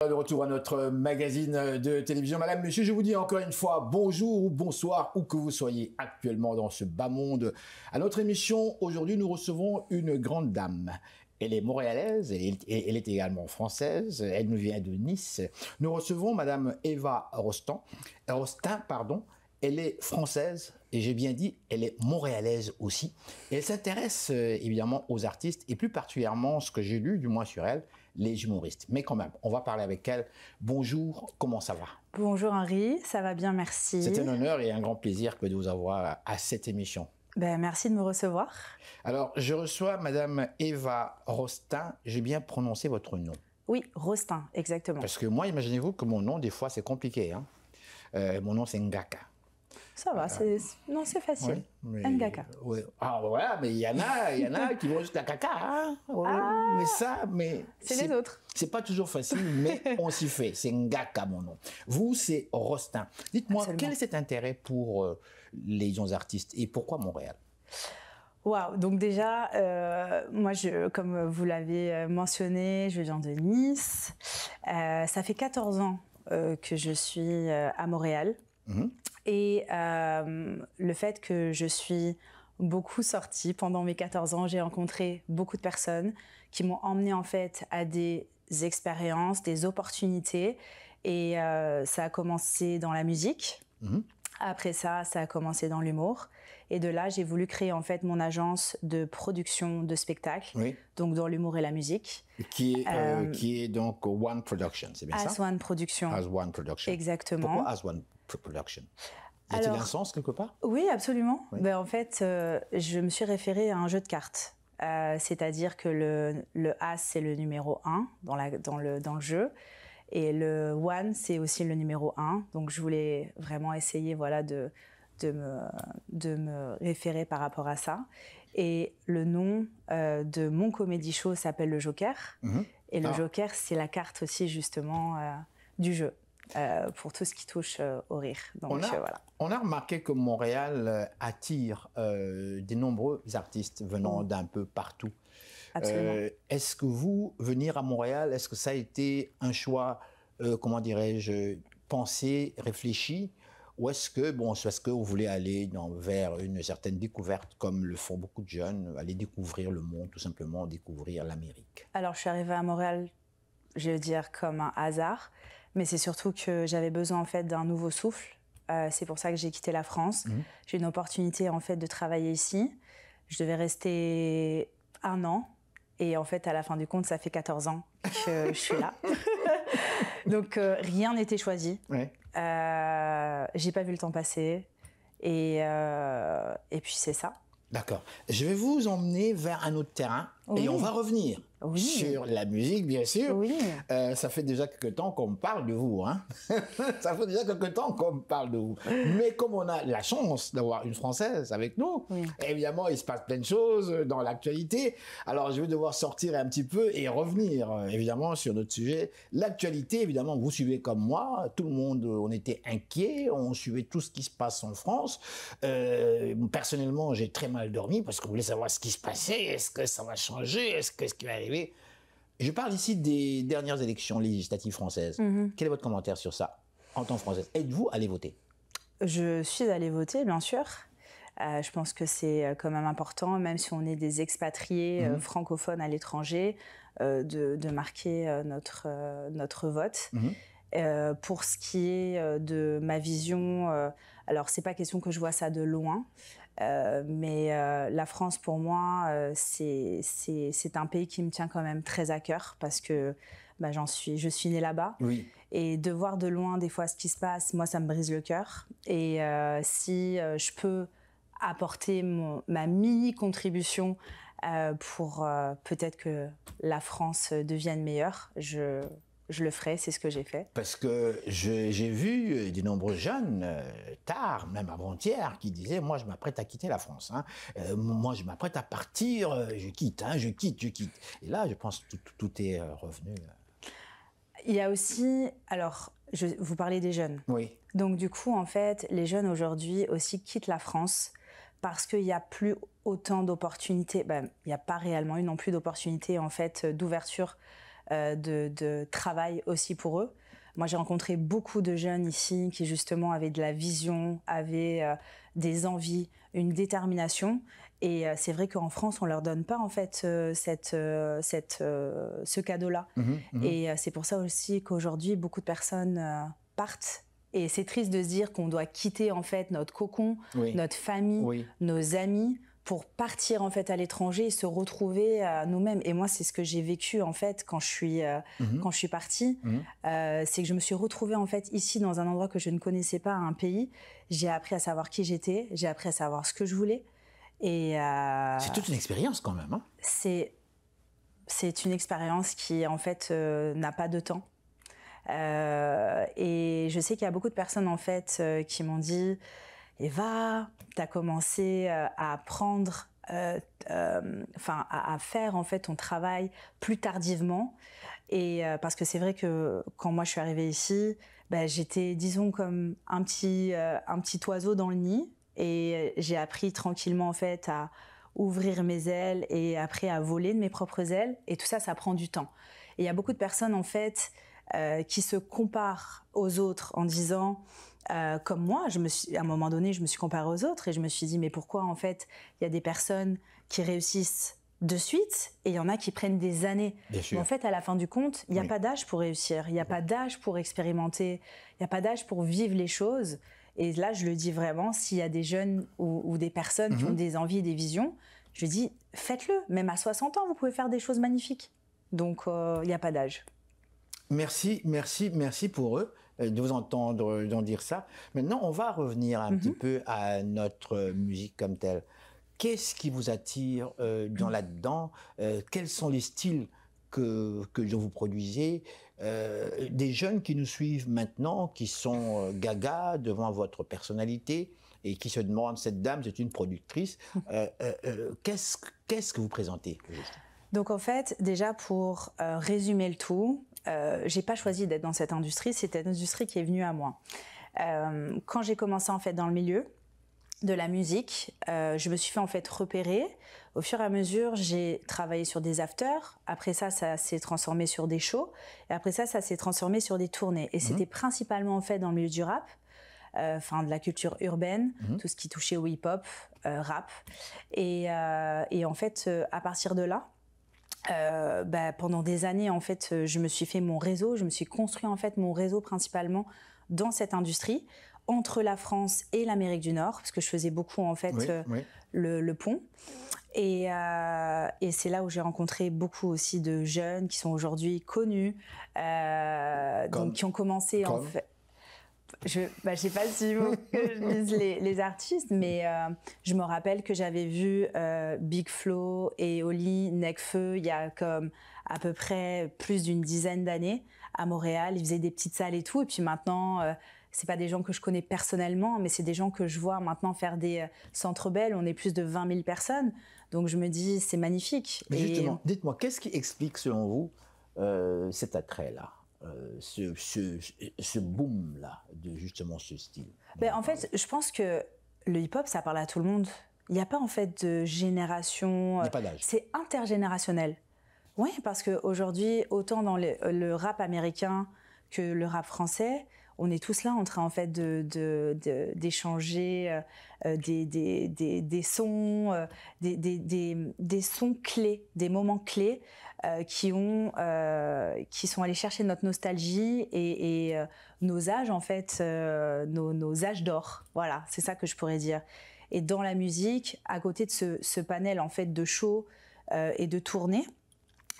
De retour à notre magazine de télévision. Madame, monsieur, je vous dis encore une fois bonjour ou bonsoir, où que vous soyez actuellement dans ce bas monde. À notre émission, aujourd'hui, nous recevons une grande dame. Elle est montréalaise, elle est également française, elle nous vient de Nice. Nous recevons Madame Eva Rostin, pardon. Elle est française, et j'ai bien dit, elle est montréalaise aussi. Et elle s'intéresse évidemment aux artistes, et plus particulièrement, ce que j'ai lu, du moins sur elle, les humoristes. Mais quand même, on va parler avec elle. Bonjour, comment ça va? Bonjour Henri, ça va bien, merci. C'est un honneur et un grand plaisir que de vous avoir à cette émission. Ben, merci de me recevoir. Alors, je reçois Madame Eva Rostin. J'ai bien prononcé votre nom? Oui, Rostin, exactement. Parce que moi, imaginez-vous que mon nom, des fois, c'est compliqué. Hein? Mon nom, c'est Ngaka. Ça va, c'est facile. Oui, Ngaka. Oui. Ah voilà, mais il y en a qui vont jusqu'à Kaka. Hein? Mais c'est les autres. C'est pas toujours facile, mais on s'y fait. C'est Ngaka, mon nom. Vous, c'est Rostin. Dites-moi, quel est cet intérêt pour les jeunes artistes et pourquoi Montréal? Waouh, donc déjà, moi, comme vous l'avez mentionné, je viens de Nice. Ça fait 14 ans que je suis à Montréal. Mm-hmm. Et le fait que je suis beaucoup sortie pendant mes 14 ans, j'ai rencontré beaucoup de personnes qui m'ont emmenée en fait à des expériences, des opportunités. Et ça a commencé dans la musique. Mmh. Après ça, ça a commencé dans l'humour. Et de là, j'ai voulu créer en fait mon agence de production de spectacles, oui. Donc dans l'humour et la musique. Qui est donc One Production, c'est bien ça? As One Production. As One Production. Exactement. Pourquoi As One Production? Y a-t-il un sens quelque part? Oui, absolument. Oui. Ben, en fait, je me suis référée à un jeu de cartes. C'est-à-dire que le As, c'est le numéro 1 dans le jeu. Et le One, c'est aussi le numéro 1. Donc, je voulais vraiment essayer voilà, de me référer par rapport à ça. Et le nom de mon comedy show s'appelle le Joker. Mm-hmm. Et le Joker, c'est la carte aussi, justement, du jeu. Pour tout ce qui touche au rire. Donc, voilà. On a remarqué que Montréal attire de nombreux artistes venant d'un peu partout. Est-ce que venir à Montréal, est-ce que ça a été un choix, comment dirais-je, pensé, réfléchi, ou est-ce que vous voulez aller vers une certaine découverte, comme le font beaucoup de jeunes, aller découvrir le monde, tout simplement découvrir l'Amérique? Alors, je suis arrivée à Montréal, je veux dire, comme un hasard. Mais c'est surtout que j'avais besoin en fait d'un nouveau souffle. C'est pour ça que j'ai quitté la France. Mmh. J'ai une opportunité en fait de travailler ici. Je devais rester 1 an. Et en fait, à la fin du compte, ça fait 14 ans que je suis là. Donc, rien n'était choisi. Ouais. J'ai pas vu le temps passer. Et puis, c'est ça. D'accord. Je vais vous emmener vers un autre terrain. Oui. Et on va revenir sur la musique, bien sûr. Oui. Ça fait déjà quelque temps qu'on me parle de vous. Hein. Ça fait déjà quelque temps qu'on me parle de vous. Mais comme on a la chance d'avoir une Française avec nous, oui. Évidemment, il se passe plein de choses dans l'actualité. Alors, je vais devoir sortir un petit peu et revenir, évidemment, sur notre sujet. L'actualité, évidemment, vous suivez comme moi. Tout le monde, on était inquiets. On suivait tout ce qui se passe en France. Personnellement, j'ai très mal dormi parce qu'on voulait savoir ce qui se passait. Est-ce que ça va changer? Est-ce qui va arriver? Je parle ici des dernières élections législatives françaises. Mm-hmm. Quel est votre commentaire sur ça, en tant que Française? Êtes-vous allée voter? Je suis allée voter, bien sûr. Je pense que c'est quand même important, même si on est des expatriés francophones à l'étranger, de marquer notre vote. Mm-hmm. Pour ce qui est de ma vision, alors c'est pas question que je vois ça de loin, mais la France pour moi c'est un pays qui me tient quand même très à cœur parce que je suis née là-bas. Oui. Et de voir de loin des fois ce qui se passe, moi ça me brise le cœur. Et si je peux apporter ma mini-contribution pour peut-être que la France devienne meilleure, je le ferai, c'est ce que j'ai fait. Parce que j'ai vu de nombreux jeunes, tard, même avant-hier, qui disaient « Moi, je m'apprête à quitter la France. Hein. Moi, je m'apprête à partir, je quitte. Et là, je pense que tout est revenu. Il y a aussi... Alors, vous parlez des jeunes. Oui. Donc, du coup, en fait, les jeunes aujourd'hui aussi quittent la France parce qu'il n'y a plus autant d'opportunités. Il n'y a pas réellement eu non plus d'opportunités, en fait, d'ouverture de travail aussi pour eux. Moi, j'ai rencontré beaucoup de jeunes ici qui, justement, avaient de la vision, avaient des envies, une détermination. Et c'est vrai qu'en France, on ne leur donne pas, en fait, ce cadeau-là. Et c'est pour ça aussi qu'aujourd'hui, beaucoup de personnes partent. Et c'est triste de se dire qu'on doit quitter, en fait, notre cocon, notre famille, nos amis, pour partir en fait à l'étranger et se retrouver à nous-mêmes. Et moi, c'est ce que j'ai vécu en fait quand je suis partie. C'est que je me suis retrouvée en fait ici dans un endroit que je ne connaissais pas, un pays. J'ai appris à savoir qui j'étais, j'ai appris à savoir ce que je voulais. Et c'est toute une expérience quand même. Hein. C'est une expérience qui en fait n'a pas de temps. Et je sais qu'il y a beaucoup de personnes en fait qui m'ont dit: Eva, tu as commencé à apprendre, à faire en fait ton travail plus tardivement. Et parce que c'est vrai que quand moi je suis arrivée ici, j'étais, disons, comme un petit oiseau dans le nid. Et j'ai appris tranquillement en fait à ouvrir mes ailes et après à voler de mes propres ailes. Et tout ça, ça prend du temps. Et il y a beaucoup de personnes en fait qui se comparent aux autres en disant... comme moi, à un moment donné, je me suis comparée aux autres et je me suis dit, mais pourquoi en fait, il y a des personnes qui réussissent de suite et il y en a qui prennent des années. Mais en fait, à la fin du compte, il n'y a pas d'âge pour réussir, il n'y a pas d'âge pour expérimenter, il n'y a pas d'âge pour vivre les choses. Et là, je le dis vraiment, s'il y a des jeunes ou des personnes qui ont des envies et des visions, je dis, faites-le. Même à 60 ans, vous pouvez faire des choses magnifiques. Donc, il n'y a pas d'âge. Merci pour eux de vous entendre dire ça. Maintenant, on va revenir un petit peu à notre musique comme telle. Qu'est-ce qui vous attire là-dedans? Quels sont les styles que vous produisez? Des jeunes qui nous suivent maintenant, qui sont gaga devant votre personnalité et qui se demandent, cette dame, c'est une productrice. Qu'est-ce que vous présentez? Donc en fait, déjà pour résumer le tout, j'ai pas choisi d'être dans cette industrie, c'est une industrie qui est venue à moi. Quand j'ai commencé en fait dans le milieu de la musique, je me suis fait en fait repérer. Au fur et à mesure, j'ai travaillé sur des afters. Après ça, ça s'est transformé sur des shows. Et après ça, ça s'est transformé sur des tournées. Et c'était principalement en fait dans le milieu du rap, de la culture urbaine, tout ce qui touchait au hip-hop, rap. Et en fait, à partir de là, pendant des années, en fait, je me suis fait mon réseau, je me suis construit en fait mon réseau principalement dans cette industrie, entre la France et l'Amérique du Nord, parce que je faisais beaucoup en fait le pont. Et c'est là où j'ai rencontré beaucoup aussi de jeunes qui sont aujourd'hui connus, donc qui ont commencé en fait. Je sais pas si vous que je dise les artistes, mais je me rappelle que j'avais vu Big Flo et Oli Nekfeu il y a comme à peu près plus d'une dizaine d'années à Montréal. Ils faisaient des petites salles et tout. Et puis maintenant, c'est pas des gens que je connais personnellement, mais c'est des gens que je vois maintenant faire des Centre Bell. On est plus de 20 000 personnes. Donc je me dis, c'est magnifique. Mais justement, dites-moi, qu'est-ce qui explique selon vous cet attrait-là? Ce boom-là, de justement ce style? En fait, je pense que le hip-hop, ça parle à tout le monde. Il n'y a pas en fait de génération. Il n'y a pas d'âge. C'est intergénérationnel. Oui, parce qu'aujourd'hui, autant dans le rap américain que le rap français, on est tous là en train en fait d'échanger des sons, des sons clés, des moments clés qui sont allés chercher notre nostalgie et nos âges en fait, nos âges d'or. Voilà, c'est ça que je pourrais dire. Et dans la musique, à côté de ce panel en fait de shows et de tournées,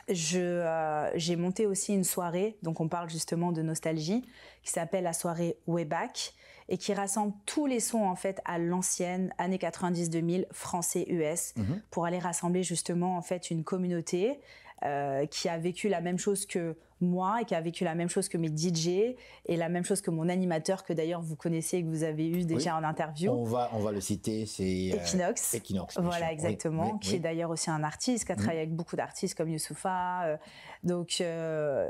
j'ai monté aussi une soirée, donc on parle justement de nostalgie, qui s'appelle la soirée Way Back et qui rassemble tous les sons en fait à l'ancienne, années 90-2000, français-US, pour aller rassembler justement en fait une communauté qui a vécu la même chose que moi et qui a vécu la même chose que mes DJ et la même chose que mon animateur que d'ailleurs vous connaissez et que vous avez eu déjà en interview. On va le citer, c'est Equinox. Voilà, exactement, qui est d'ailleurs aussi un artiste, qui a travaillé avec beaucoup d'artistes comme Youssoupha. Donc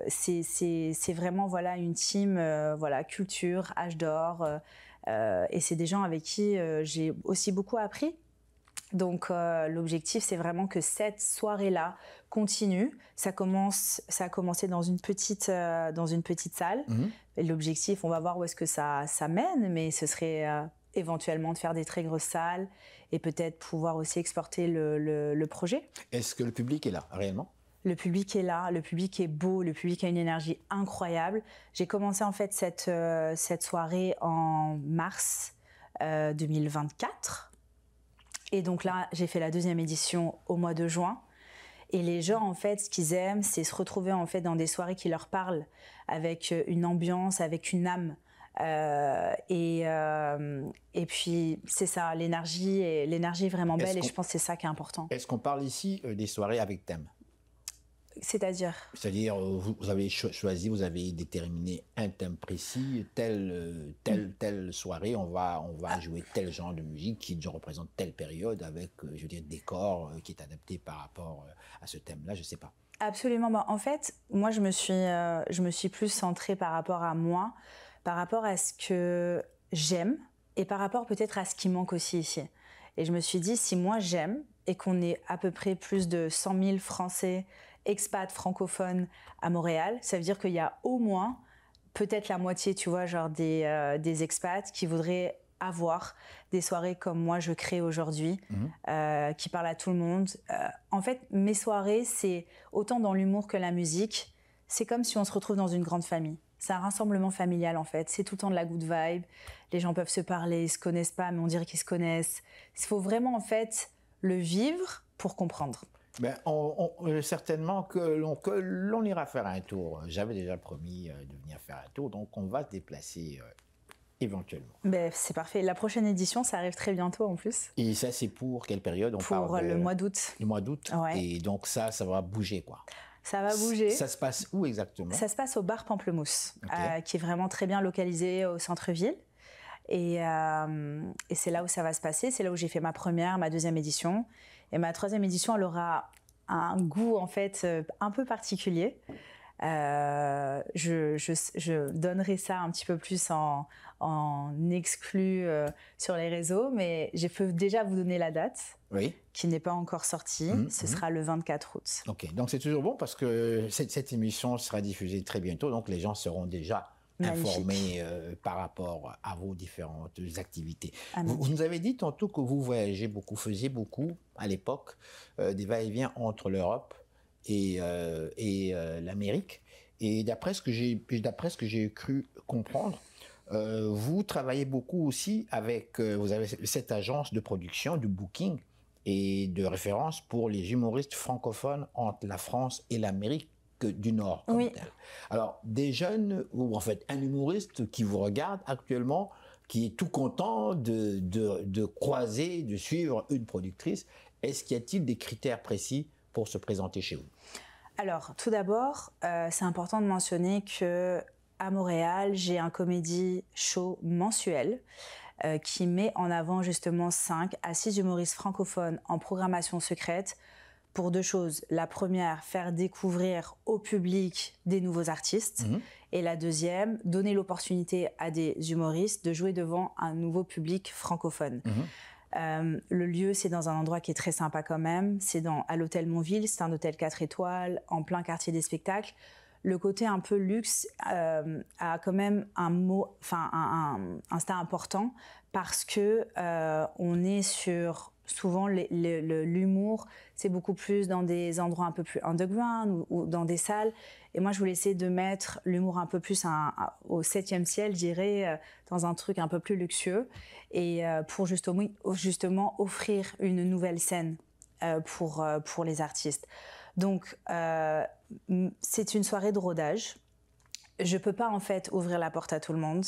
c'est vraiment voilà une team culture, âge d'or et c'est des gens avec qui j'ai aussi beaucoup appris. Donc l'objectif, c'est vraiment que cette soirée-là continue. Ça a commencé dans une petite salle. Et l'objectif, on va voir où est-ce que ça mène, mais ce serait éventuellement de faire des très grosses salles et peut-être pouvoir aussi exporter le projet. Est-ce que le public est là, réellement ? Le public est là, le public est beau, le public a une énergie incroyable. J'ai commencé en fait cette soirée en mars 2024. Et donc là, j'ai fait la deuxième édition au mois de juin. Et les gens, en fait, ce qu'ils aiment, c'est se retrouver en fait dans des soirées qui leur parlent, avec une ambiance, avec une âme. Et puis, c'est ça, l'énergie est vraiment belle et je pense que c'est ça qui est important. Est-ce qu'on parle ici des soirées avec thème ? C'est-à-dire, vous avez choisi, vous avez déterminé un thème précis, telle soirée, on va jouer tel genre de musique qui représente telle période avec, je veux dire, décor qui est adapté par rapport à ce thème-là, je ne sais pas. Absolument. En fait, moi, je me suis plus centrée par rapport à moi, par rapport à ce que j'aime et par rapport peut-être à ce qui manque aussi ici. Et je me suis dit, si moi j'aime et qu'on est à peu près plus de 100 000 Français expats francophones à Montréal, ça veut dire qu'il y a au moins peut-être la moitié, tu vois, genre des expats qui voudraient avoir des soirées comme moi je crée aujourd'hui, qui parlent à tout le monde. En fait, mes soirées, c'est autant dans l'humour que la musique. C'est comme si on se retrouve dans une grande famille. C'est un rassemblement familial en fait. C'est tout le temps de la good vibe. Les gens peuvent se parler, ils se connaissent pas, mais on dirait qu'ils se connaissent. Il faut vraiment en fait le vivre pour comprendre. Ben, certainement que l'on ira faire un tour. J'avais déjà promis de venir faire un tour, donc on va se déplacer éventuellement. Ben, c'est parfait. La prochaine édition, ça arrive très bientôt en plus. Et ça, c'est pour quelle période? Pour le mois d'août. Le mois d'août. Ouais. Et donc ça va bouger quoi. Ça va bouger. Ça se passe où exactement? Ça se passe au bar Pamplemousse, Okay. qui est vraiment très bien localisé au centre-ville. Et c'est là où ça va se passer. C'est là où j'ai fait ma deuxième édition. Et ma troisième édition, elle aura un goût en fait un peu particulier. Je donnerai ça un petit peu plus en exclu sur les réseaux, mais je peux déjà vous donner la date, oui, qui n'est pas encore sortie. Ce sera le 24 août. Ok, donc c'est toujours bon parce que cette émission sera diffusée très bientôt, donc les gens seront déjà informés par rapport à vos différentes activités. Vous nous avez dit tantôt que vous voyagez beaucoup, faisiez beaucoup à l'époque des va-et-vient entre l'Europe et l'Amérique. Et d'après ce que j'ai cru comprendre, vous travaillez beaucoup aussi avec, vous avez cette agence de production, du booking et de référence pour les humoristes francophones entre la France et l'Amérique du Nord comme tel. Alors, des jeunes, ou en fait un humoriste qui vous regarde actuellement, qui est tout content de croiser, de suivre une productrice, y a-t-il des critères précis pour se présenter chez vous? Alors, tout d'abord, c'est important de mentionner que à Montréal, j'ai un comedy show mensuel qui met en avant justement 5 à 6 humoristes francophones en programmation secrète pour 2 choses. La première, faire découvrir au public des nouveaux artistes. Et la deuxième, donner l'opportunité à des humoristes de jouer devant un nouveau public francophone. Le lieu, c'est dans un endroit qui est très sympa quand même. C'est à l'hôtel Montville, c'est un hôtel 4 étoiles, en plein quartier des spectacles. Le côté un peu luxe a quand même un stade important parce que on est sur souvent l'humour, c'est beaucoup plus dans des endroits un peu plus underground ou dans des salles. Et moi, je voulais essayer de mettre l'humour un peu plus au 7e ciel, je dirais, dans un truc un peu plus luxueux, et pour justement offrir une nouvelle scène pour les artistes. Donc, c'est une soirée de rodage. Je peux pas en fait ouvrir la porte à tout le monde.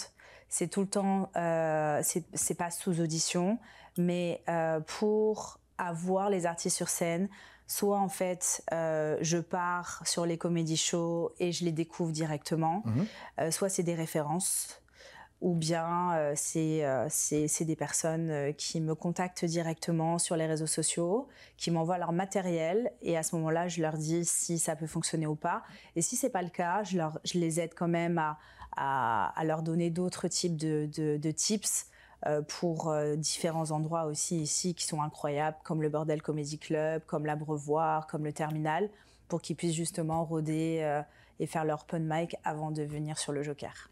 C'est tout le temps, c'est pas sous audition, mais pour avoir les artistes sur scène, soit en fait je pars sur les comédie shows et je les découvre directement, soit c'est des références, ou bien c'est des personnes qui me contactent directement sur les réseaux sociaux, qui m'envoient leur matériel, et à ce moment-là, je leur dis si ça peut fonctionner ou pas. Et si c'est pas le cas, je les aide quand même à leur donner d'autres types de tips pour différents endroits aussi ici qui sont incroyables, comme le Bordel Comedy Club, comme l'Abreuvoir, comme le Terminal, pour qu'ils puissent justement rôder et faire leur open mic avant de venir sur le Joker.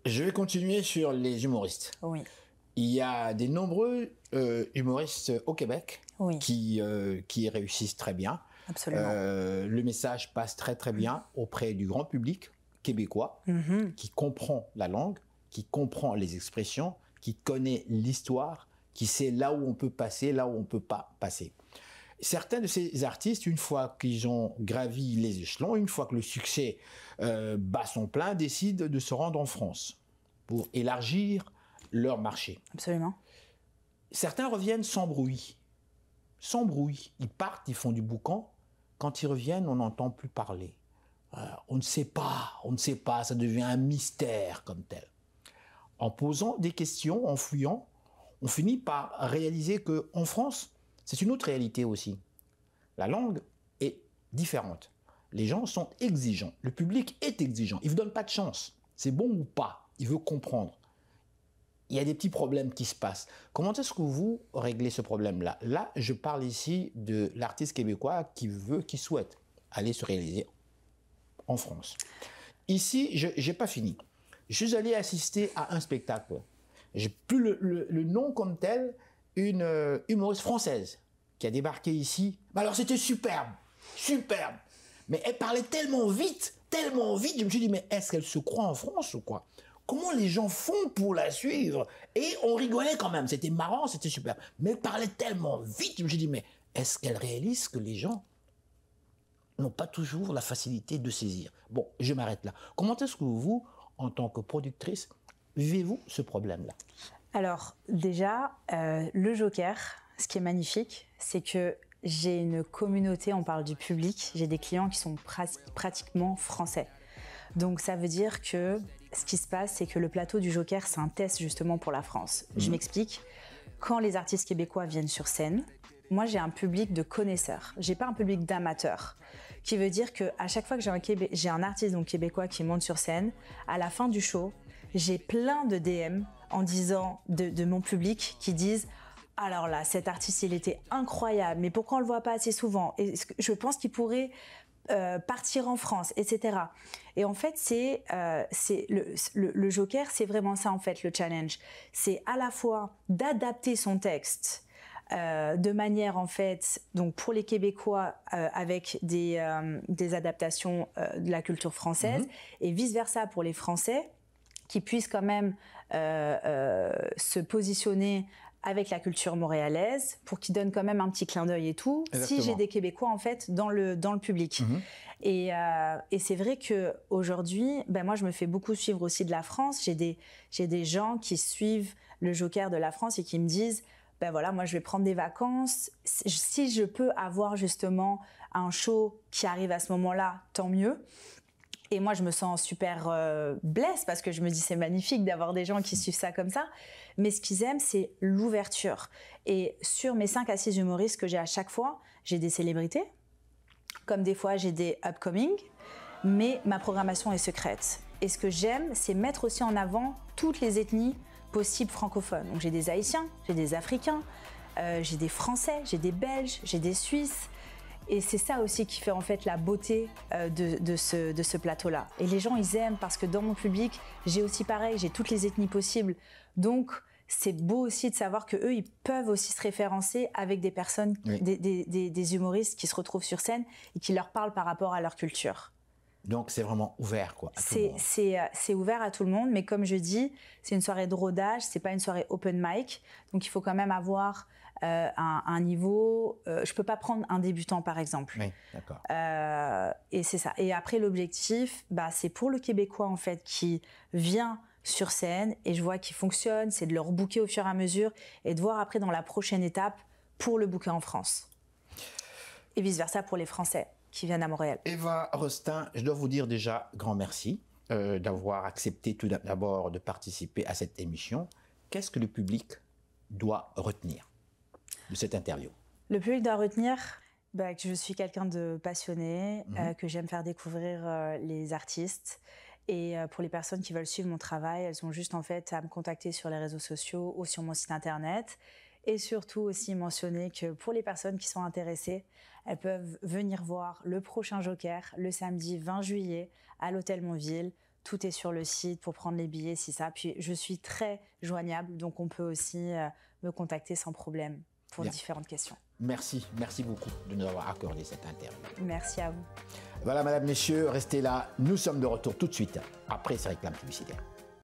Je vais continuer sur les humoristes. Oui. Il y a des nombreux humoristes au Québec qui réussissent très bien. Absolument. Le message passe très très bien auprès du grand public québécois qui comprend la langue, qui comprend les expressions, qui connaît l'histoire, qui sait là où on peut passer, là où on ne peut pas passer. Certains de ces artistes, une fois qu'ils ont gravi les échelons, une fois que le succès bat son plein, décident de se rendre en France pour élargir leur marché. Absolument. Certains reviennent sans bruit. Sans bruit. Ils partent, ils font du boucan. Quand ils reviennent, on n'entend plus parler. On ne sait pas, ça devient un mystère comme tel. En posant des questions, en fouillant, on finit par réaliser qu'en France, c'est une autre réalité aussi. La langue est différente. Les gens sont exigeants. Le public est exigeant. Il ne vous donne pas de chance. C'est bon ou pas. Il veut comprendre. Il y a des petits problèmes qui se passent. Comment est-ce que vous réglez ce problème-là? Là, je parle ici de l'artiste québécois qui souhaite aller se réaliser en France. Ici, je n'ai pas fini. Je suis allé assister à un spectacle. J'ai plus le nom comme tel, une humoriste française qui a débarqué ici. Alors c'était superbe, superbe. Mais elle parlait tellement vite, je me suis dit, mais est-ce qu'elle se croit en France ou quoi? Comment les gens font pour la suivre? Et on rigolait quand même, c'était marrant, c'était superbe. Mais elle parlait tellement vite, je me suis dit, mais est-ce qu'elle réalise que les gens n'ont pas toujours la facilité de saisir? Bon, je m'arrête là. Comment est-ce que vous, en tant que productrice, vivez-vous ce problème-là? Alors déjà, le Joker, ce qui est magnifique, c'est que j'ai une communauté, on parle du public, j'ai des clients qui sont pratiquement français. Donc ça veut dire que ce qui se passe, c'est que le plateau du Joker, c'est un test justement pour la France. Je m'explique. Quand les artistes québécois viennent sur scène, moi j'ai un public de connaisseurs, j'ai pas un public d'amateurs. Qui veut dire qu'à chaque fois que j'ai un artiste donc québécois qui monte sur scène, à la fin du show, j'ai plein de DM en disant de mon public qui disent « Alors là, cet artiste, il était incroyable, mais pourquoi on le voit pas assez souvent? Et je pense qu'il pourrait partir en France, etc. » Et en fait, le Joker, c'est vraiment ça en fait, le challenge. C'est à la fois d'adapter son texte de manière en fait, donc pour les Québécois avec des adaptations de la culture française et vice versa pour les Français qui puissent quand même se positionner avec la culture montréalaise pour qu'ils donnent quand même un petit clin d'œil et tout. Exactement. Si j'ai des Québécois en fait dans le public. Et c'est vrai que aujourd'hui, moi je me fais beaucoup suivre aussi de la France. J'ai des gens qui suivent le Joker de la France et qui me disent voilà, moi je vais prendre des vacances. Si je peux avoir justement un show qui arrive à ce moment-là, tant mieux. Et moi, je me sens super blesse parce que je me dis c'est magnifique d'avoir des gens qui suivent ça comme ça. Mais ce qu'ils aiment, c'est l'ouverture. Et sur mes 5 à 6 humoristes que j'ai à chaque fois, j'ai des célébrités, comme des fois j'ai des upcoming, mais ma programmation est secrète. Et ce que j'aime, c'est mettre aussi en avant toutes les ethnies possibles francophones. Donc j'ai des Haïtiens, j'ai des Africains, j'ai des Français, j'ai des Belges, j'ai des Suisses. Et c'est ça aussi qui fait en fait la beauté de ce plateau-là. Et les gens, ils aiment parce que dans mon public, j'ai aussi pareil, j'ai toutes les ethnies possibles. Donc, c'est beau aussi de savoir qu'eux, ils peuvent aussi se référencer avec des personnes, des humoristes qui se retrouvent sur scène et qui leur parlent par rapport à leur culture. Donc, c'est vraiment ouvert, quoi. C'est ouvert à tout le monde, mais comme je dis, c'est une soirée de rodage, c'est pas une soirée open mic. Donc, il faut quand même avoir un niveau. Je peux pas prendre un débutant, par exemple. Oui, d'accord. Et c'est ça. Et après, l'objectif, c'est pour le Québécois, en fait, qui vient sur scène et je vois qu'il fonctionne, c'est de le rebooker au fur et à mesure et de voir après dans la prochaine étape pour le booker en France. Et vice-versa pour les Français qui viennent à Montréal. Eva Rostin, je dois vous dire déjà grand merci d'avoir accepté tout d'abord de participer à cette émission. Qu'est-ce que le public doit retenir de cette interview? Le public doit retenir que je suis quelqu'un de passionné, que j'aime faire découvrir les artistes Et pour les personnes qui veulent suivre mon travail, elles ont juste en fait à me contacter sur les réseaux sociaux ou sur mon site internet. Et surtout aussi mentionner que pour les personnes qui sont intéressées, elles peuvent venir voir le prochain Joker le samedi 20 juillet à l'Hôtel Montville. Tout est sur le site pour prendre les billets, si ça. Puis je suis très joignable, donc on peut aussi me contacter sans problème pour différentes questions. Merci beaucoup de nous avoir accordé cette interview. Merci à vous. Voilà, mesdames, messieurs, restez là. Nous sommes de retour tout de suite après ces réclames publicitaires.